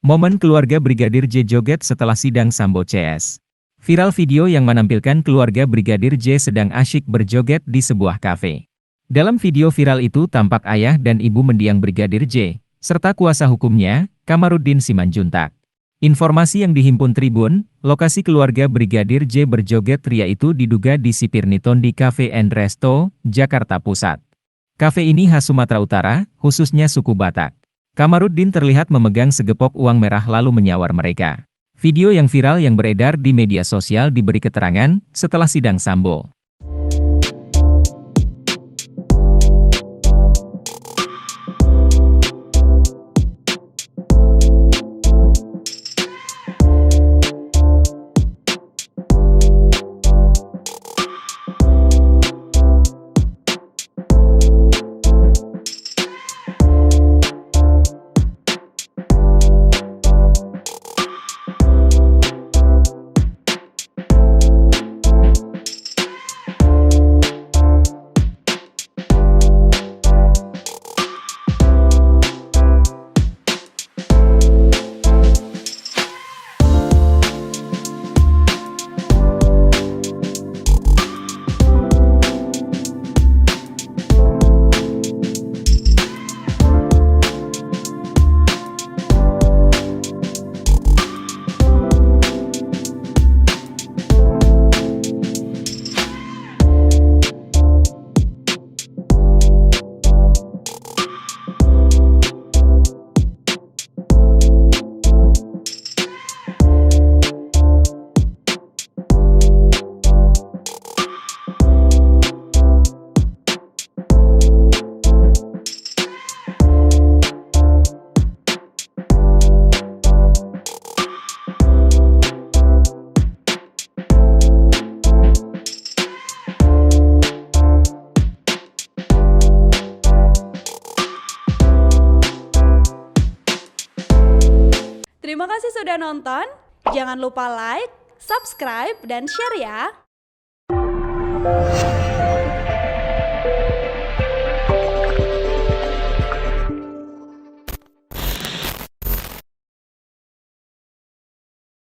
Momen keluarga Brigadir J joget setelah sidang Sambo CS. Viral video yang menampilkan keluarga Brigadir J sedang asyik berjoget di sebuah kafe. Dalam video viral itu tampak ayah dan ibu mendiang Brigadir J, serta kuasa hukumnya, Kamarudin Simanjuntak. Informasi yang dihimpun Tribun, lokasi keluarga Brigadir J berjoget ria itu diduga di Sipirnitondi Cafe and Resto, Jakarta Pusat. Kafe ini khas Sumatera Utara, khususnya suku Batak. Kamarudin terlihat memegang segepok uang merah lalu menyawar mereka. Video yang viral yang beredar di media sosial diberi keterangan setelah sidang Sambo. Terima kasih sudah nonton, jangan lupa like, subscribe, dan share ya!